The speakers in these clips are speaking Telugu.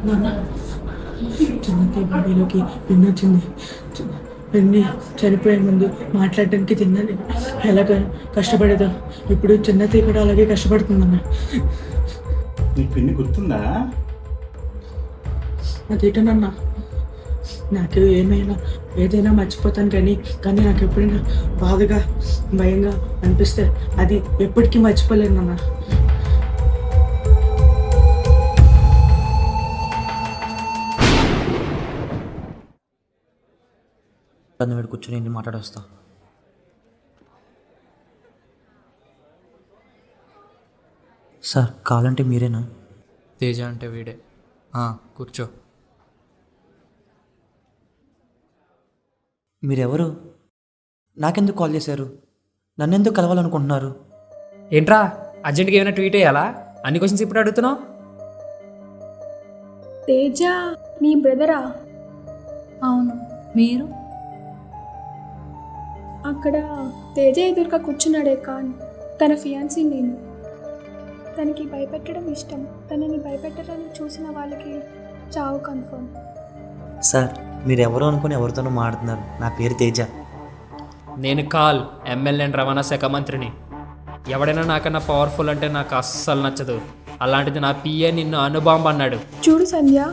నాన్న చిన్నకి బాడీలోకి పిన్ని వచ్చింది. పిన్ని చనిపోయే ముందు మాట్లాడటానికి తిన్నది ఎలా కష్టపడేదో ఇప్పుడు చిన్నతి కూడా అలాగే కష్టపడుతుందన్న. నీ పిన్ని గుర్తుందా? అదేటనన్నా నాకు ఏదైనా మర్చిపోతాను కానీ నాకు ఎప్పుడైనా బాధగా భయంగా అనిపిస్తే అది ఎప్పటికీ మర్చిపోలేను నాన్న. వీడు కూర్చొని నేను మాట్లాడొస్తా. సార్ కావాలంటే మీరేనా? తేజ అంటే వీడే. కూర్చో. మీరెవరు? నాకెందుకు కాల్ చేశారు? నన్నెందుకు కలవాలనుకుంటున్నారు? ఏంట్రా అర్జెంట్గా ఏమైనా ట్వీట్ వేయాలా? అన్ని క్వశ్చన్స్ ఇప్పుడు అడుగుతున్నావు? తేజ నీ బ్రదరా? అవును, మీరు? అక్కడ తేజ ఎదురుగా కూర్చున్నాడే ఖాన్, తన ఫియాన్సీ నేను. తనకి భయపెట్టడం ఇష్టం. తనని భయపెట్టడానికి చూసిన వాళ్ళకి చావు కన్ఫర్మ్. సార్ మీరెవరో అనుకుని ఎవరితోనో మాట్లాడుతున్నారు. నా పేరు తేజ. నేను కాల్ ఎమ్మెల్యే అండ్ రవాణా శాఖ మంత్రిని. ఎవడైనా నాకన్నా పవర్ఫుల్ అంటే నాకు అస్సలు నచ్చదు. అలాంటిది నా పిఏ నిన్ను అణుబాంబు అన్నాడు. చూడు సంధ్య,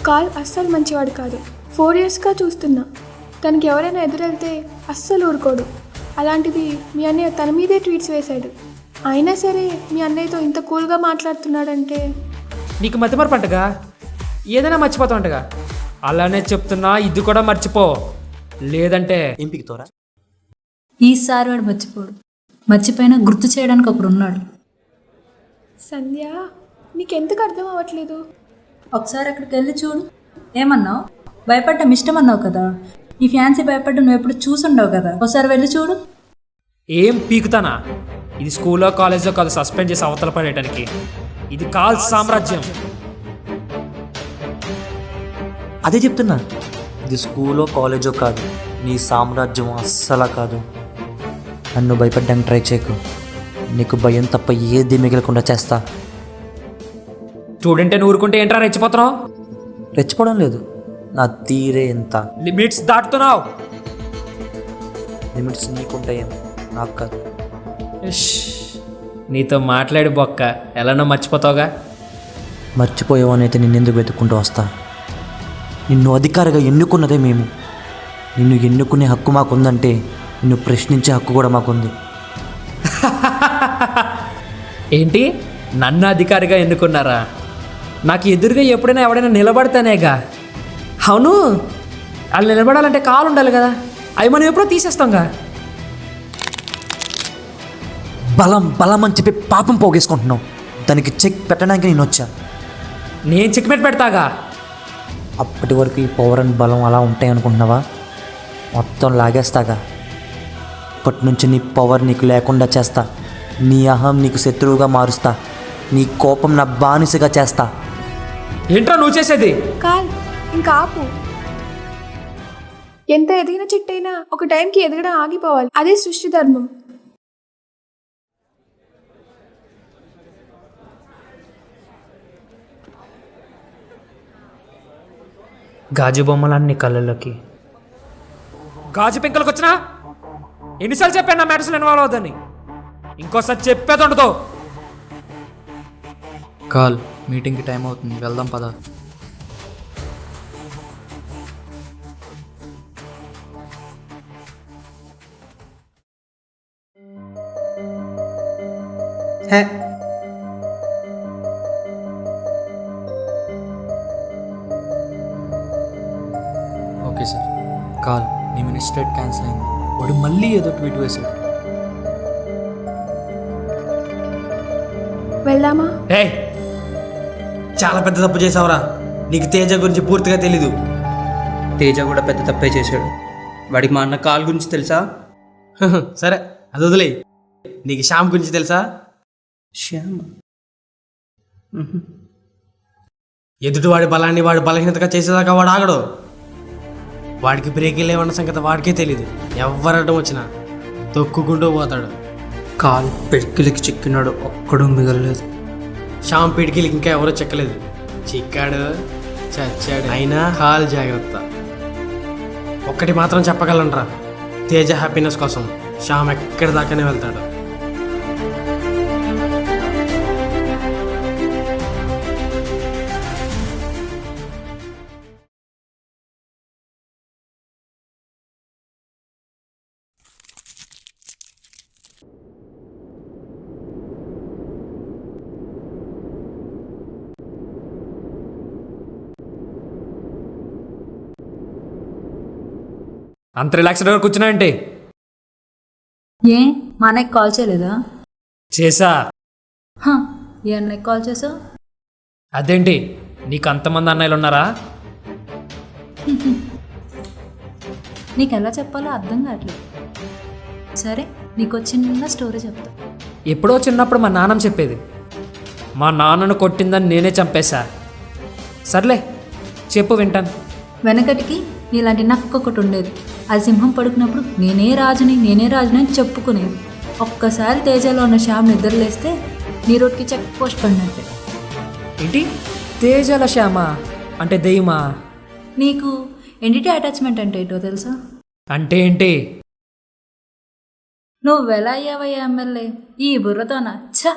కాల్ అస్సలు మంచివాడు కాదు. 4 yearsగా చూస్తున్నా. తనకి ఎవరైనా ఎదురెళ్తే అస్సలు ఊరుకోడు. అలాంటిది మీ అన్నయ్య తన మీదే ట్వీట్స్ వేశాడు. అయినా సరే మీ అన్నయ్యతో ఇంత కూల్గా మాట్లాడుతున్నాడంటే నీకు మతిమరపంటగా ఏదైనా మర్చిపోతావంటగా. అలానే చెప్తున్నా, ఇది కూడా మర్చిపో, లేదంటే ఏం పిగుతారా? ఈసారి వాడు మర్చిపోడు. మర్చిపోయినా గుర్తు చేయడానికి ఒకడు ఉన్నాడు. సంధ్య, నీకెందుకు అర్థం అవ్వట్లేదు? ఒకసారి అక్కడికి వెళ్ళి చూడు. ఏమన్నావు? భయపడ్డం ఇష్టం అన్నావు కదా. ఈ ఫ్యాన్సీ భయపడ్డం నువ్వు ఎప్పుడు చూసుండవు కదా. ఒకసారి వెళ్ళి చూడు. ఏం పీకుతానా? ఇది స్కూల్లో కాలేజో కాదు సస్పెండ్ చేసి అవతల పడేయడానికి. ఇది కాల్ సామ్రాజ్యం. అదే చెప్తున్నా, ఇది స్కూలో కాలేజో కాదు, నీ సామ్రాజ్యం అస్సలా కాదు. నన్ను భయపడ్డానికి ట్రై చేయకు. నీకు భయం తప్ప ఏది మిగలకుండా చేస్తా. స్టూడెంట్ అని ఊరుకుంటే ఏంట్రా రెచ్చిపోతున్నావు? రెచ్చిపోవడం లేదు, నా తీరే ఎంత. లిమిట్స్ దాటుతున్నావు. లిమిట్స్ నీకుంటాయేమో, నాకు కాదు. నీతో మాట్లాడి బొక్క ఎలానో మర్చిపోతావుగా. మర్చిపోయావనైతే నిన్నెందుకు వెతుక్కుంటూ వస్తా? నిన్ను అధికారిగా ఎన్నుకున్నదే మేము. నిన్ను ఎన్నుకునే హక్కు మాకుందంటే నిన్ను ప్రశ్నించే హక్కు కూడా మాకుంది. ఏంటి, నన్ను అధికారిగా ఎన్నుకున్నారా? నాకు ఎదురుగా ఎప్పుడైనా ఎవడైనా నిలబడితేనేగా. అవును, వాళ్ళు నిలబడాలంటే కాలు ఉండాలి కదా. అవి మనం ఎప్పుడో తీసేస్తాంగా. బలం బలం అని చెప్పి పాపం పోగేసుకుంటున్నావు. దానికి చెక్ పెట్టడానికి నేను వచ్చా. నేను చెక్మెట్ పెడతాగా. అప్పటి వరకు ఈ పవర్ అండ్ బలం అలా ఉంటాయి అనుకుంటున్నావా? మొత్తం లాగేస్తాగా. ఇప్పటి నుంచి నీ పవర్ నీకు లేకుండా చేస్తా. నీ అహం నీకు శత్రువుగా మారుస్తా. నీ కోపం నా బానిసగా చేస్తా. ఏంట్రా నువ్వు చేసేది? కాల్, ఇంకా ఆపు. ఎంత ఎదిగిన చిట్టైనా ఒక టైంకి ఎదగడం ఆగిపోవాలి. అదే సృష్టి ధర్మం. గాజు బొమ్మలన్నీ కళ్ళలోకి గాజు పెంకలకు వచ్చినా ఎన్నిసార్లు చెప్పాను నా మ్యాటర్స్లో ఇన్వాల్వ్ అవుతుందని. ఇంకోసారి చెప్పేది ఉండదు. కాల్, మీటింగ్కి టైం అవుతుంది, వెళ్దాం పద. Okay sir. కాల్, నీ మినిస్ట్రేట్ క్యాన్సిల్ అయింది. వాడు మళ్ళీ ఏదో ట్వీట్ వేశాడు. వెళ్దామా? ఏయ్, చాలా పెద్ద తప్పు చేసావురా. నీకు తేజ గురించి పూర్తిగా తెలీదు. తేజ కూడా పెద్ద తప్పే చేశాడు. వాడికి మా అన్న కాల్ గురించి తెలుసా? సరే, అది వదిలే. నీకు శ్యామ్ గురించి తెలుసా? శ్యామ్ ఎదుటి వాడి బలాన్ని వాడు బలహీనతగా చేసేదాకా వాడు ఆగడు. వాడికి బ్రేక్ లేవన్న సంగతి వాడికే తెలీదు. ఎవరడం వచ్చినా తొక్కుకుంటూ పోతాడు. కాల్ పిడికిలికి చిక్కినాడు, ఒక్కడూ మిగలలేదు. శ్యామ్ పిడికిలకి ఇంకా ఎవరో చెక్కలేదు. చిక్కాడు చచ్చాడు అయినా కాల్ జాగ్రత్త. ఒక్కటి మాత్రం చెప్పగలనరా, తేజ హ్యాపీనెస్ కోసం శ్యామ్ ఎక్కడి దాకానే వెళ్తాడు. అంత రిలాక్స్డ్గా కూర్చున్నా అంటే ఏ మా అన్నయ్యకి కాల్ చేయలేదా? చేసా. హ, ఏ అన్నయ్యకి కాల్ చేసావు? అదేంటి, నీకు అంతమంది అన్నయ్యలు ఉన్నారా? నీకు ఎలా చెప్పాలో అర్థం కావట్లేదు. సరే, నీకు చిన్న స్టోరీ చెప్తా. ఎప్పుడో చిన్నప్పుడు మా నాన్నమ్మ చెప్పేది, మా నాన్నను కొట్టిందని నేనే చంపేశా. సర్లే చెప్పు, వింటాను. వెనకటికి నీలాంటి నక్క ఒకటి ఉండేది. అది సింహం పడుకున్నప్పుడు నేనే రాజుని అని చెప్పుకునేది. ఒక్కసారి తేజలో ఉన్న శ్యామ్ నిద్రలేస్తే నీ రోడ్కి చెక్ పోస్ట్ పడినట్టే. ఏంటి తేజల శ్యామ అంటే దెయ్యమా? నీకు ఎంటిటీ అటాచ్మెంట్ అంటే ఏంటో తెలుసా? అంటే ఏంటి? నువ్వు ఎలా అయ్యావయ్యా ఎమ్మెల్యే ఈ బుర్రతోనా? ఛ,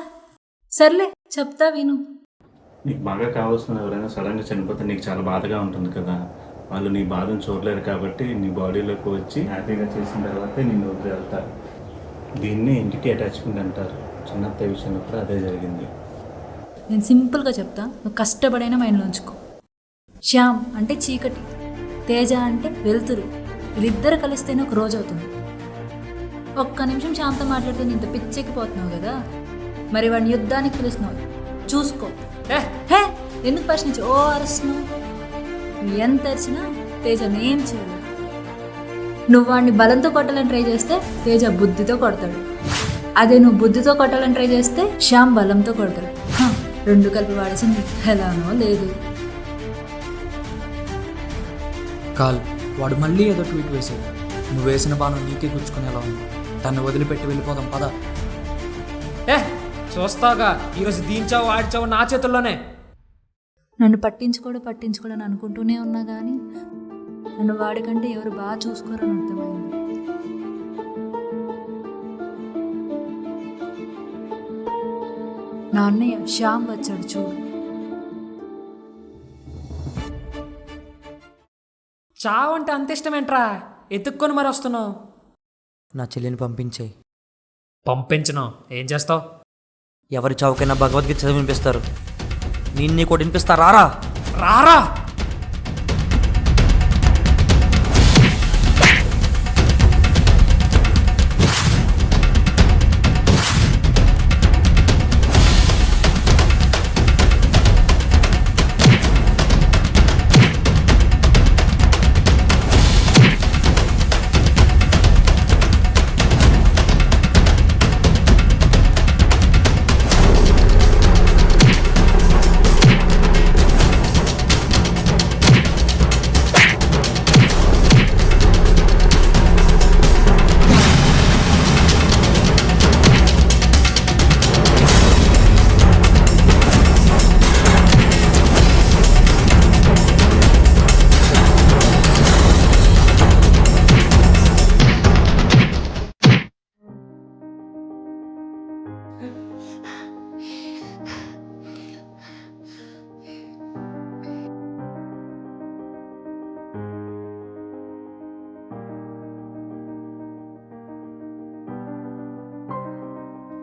సర్లే చెప్తా విను. నీకు బాగా కావాల్సిన ఎవరైనా సడన్గా చనిపోతే నీకు చాలా బాధగా ఉంటుంది కదా. వాళ్ళు నీ బాధను చూడలేరు కాబట్టి నీ బాడీలోకి వచ్చి హ్యాపీగా చేసిన తర్వాతే నిన్ను వదిలి వెళ్తారు. దీన్ని ఎంటిటీ అటాచ్మెంట్ అంటారు. చిన్నత్త విషయంలో కూడా అదే జరిగింది. నేను సింపుల్గా చెప్తా, నువ్వు కష్టపడైనా మైండ్లో ఉంచుకో. శ్యామ్ అంటే చీకటి, తేజ అంటే వెలుతురు. వీళ్ళిద్దరు కలిస్తేనే ఒక రోజు అవుతుంది. ఒక్క నిమిషం శ్యామ్తో మాట్లాడితే ఇంత పిచ్చెక్కిపోతున్నావు కదా, మరి వాడిని యుద్ధానికి పిలుస్తున్నావు. చూసుకో. హే, ఎందుకు ప్రశ్నించి ఓ అరుస్తున్నావు? నువ్వు ఎంత అరిచినా తేజను ఏం చేయలేదు. నువ్వు వాడిని బలంతో కొట్టాలని ట్రై చేస్తే తేజ బుద్ధితో కొడతాడు. అదే నువ్వు బుద్ధితో కొట్టాలని ట్రై చేస్తే శ్యామ్ బలంతో కొడతాడు. రెండు కలిపి వాడేసింది ఎలానో లేదు. కాల్, వాడు మళ్ళీ ఏదో ట్వీట్ వేసాడు. నువ్వు వేసిన బాణం నీకే గుచ్చుకునేలా ఉంది. దాన్ని వదిలిపెట్టి వెళ్ళిపోదాం పద. చూస్తావుగా, ఈరోజు దీంచావు ఆడిచావు నా చేతుల్లోనే. నన్ను పట్టించుకోడు అనుకుంటూనే ఉన్నా కానీ నన్ను వాడికంటే ఎవరు బాగా చూసుకోరని అర్థమైంది. నా అన్నయ్య శ్యామ్ వచ్చాడు చూడు. చావు అంటే అంత ఇష్టమేంట్రా? ఎత్తుక్కొని మరి వస్తున్నావు. నా చెల్లిని పంపించేయి. పంపించను, ఏం చేస్తావు? ఎవరి చావుకైనా భగవద్గీత చదివి వినిపిస్తారు. నేను నీకు వినిపిస్తా, రారా. రారా.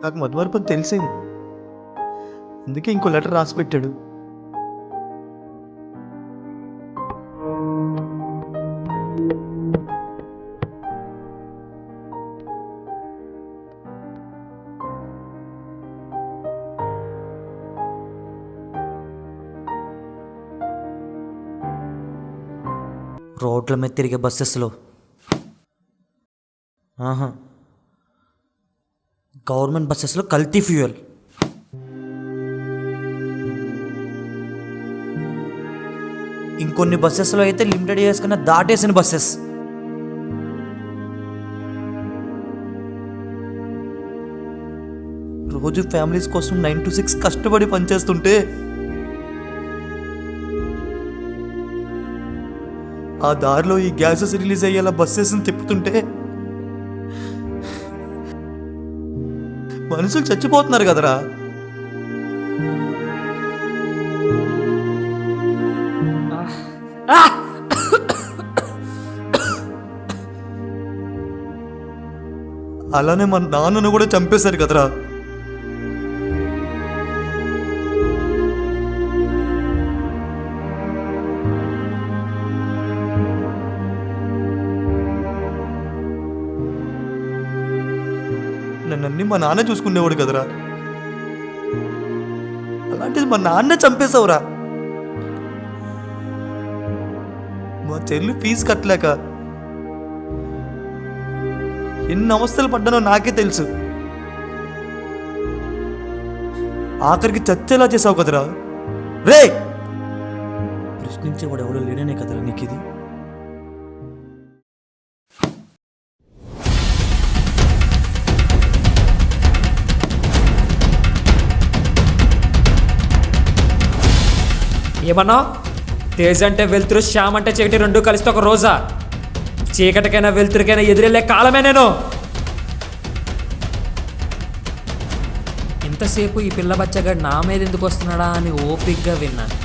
నాకు మధుమర్పం తెలిసింది, అందుకే ఇంకో లెటర్ రాసి పెట్టాడు. రోడ్ల మీద తిరిగే బస్సెస్లో గవర్నమెంట్ బస్సెస్లో కల్తీ ఫ్యూయల్. ఇంకొన్ని బస్సెస్లో అయితే లిమిటెడ్ ఇయర్స్ కన్నా దాటేసిన బస్సెస్. రోజు ఫ్యామిలీస్ కోసం 9 to 6 కష్టపడి పనిచేస్తుంటే ఆ దారిలో ఈ గ్యాసెస్ రిలీజ్ అయ్యేలా బస్సెస్ని తిప్పుతుంటే మనుషులు చచ్చిపోతున్నారు కదరా. అలానే మన నాన్నను కూడా చంపేశారు కదరా. నన్నన్ని మా నాన్న చూసుకునేవాడు కదరా. అలాంటిది మా నాన్న చంపేశావురా. మా చెల్లి ఫీజు కట్టలేక ఎన్ని అవస్థలు పడ్డానో నాకే తెలుసు. ఆఖరికి చచ్చేలా చేసావు కదరా. రే, ప్రశ్నించేవాడు ఎవడో లేడనే కదరా నీకు ఇది. ఏమన్నా తేజ్ అంటే వెలుతురు, శ్యామ్ అంటే చీకటి రెండు కలిస్తే ఒక రోజా? చీకటికైనా వెలుతురికైనా ఎదురెళ్ళే కాలమే నేను. ఇంతసేపు ఈ పిల్ల బచ్చగాడు నా మీద ఎందుకు వస్తున్నాడా అని ఓపిక్గా విన్నాను.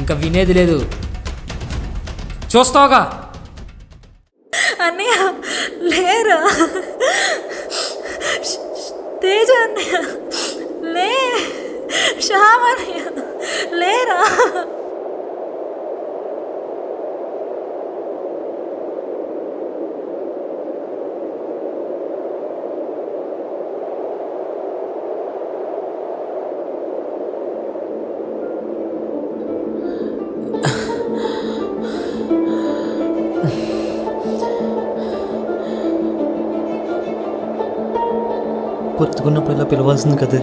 ఇంకా వినేది లేదు, చూస్తావుగా. అన్నయ్య లేరా? తేజ అన్నయ్య లే, శ్యామ్ అన్నయ్య లేరా? పొత్తుకున్నప్పుడు ఇలా పిలవాల్సింది కదా.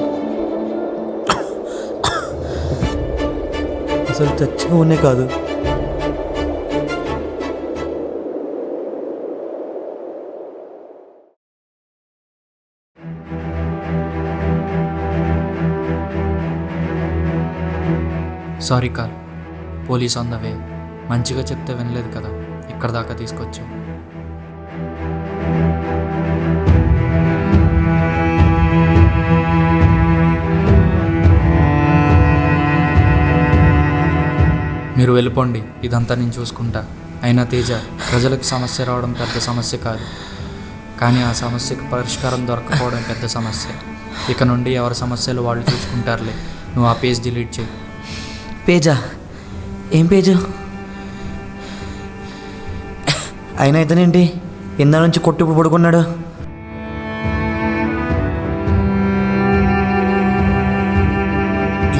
అసలు చచ్చిపోనే కాదు. Sorry call, police on the way. మంచిగా చెప్తే వినలేదు కదా, ఇక్కడ దాకా తీసుకొచ్చావు. మీరు వెళ్ళిపోండి, ఇదంతా నేను చూసుకుంటా. అయినా తేజ, ప్రజలకు సమస్య రావడం పెద్ద సమస్య కాదు, కానీ ఆ సమస్యకు పరిష్కారం దొరకపోవడం పెద్ద సమస్య. ఇక నుండి ఎవరి సమస్యలు వాళ్ళు చూసుకుంటారులే. నువ్వు ఆ పేజ్ డిలీట్ చేయి. పేజా? ఏం పేజు? అయినా ఇతనేంటి ఇందా నుంచి కొట్టి ఇప్పుడు పడుకున్నాడు?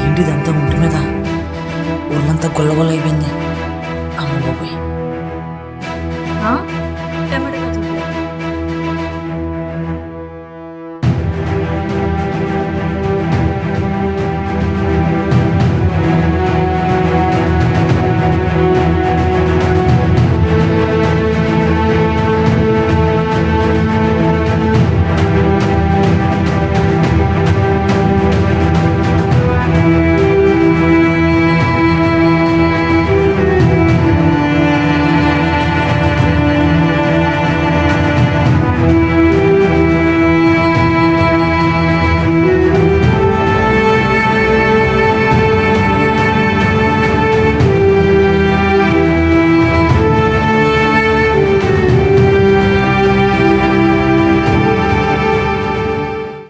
ఏంటి ఇదంతా ఒంటి మీద ఒళ్ళంతా గొల్లగొల్ల అయిపోయింది.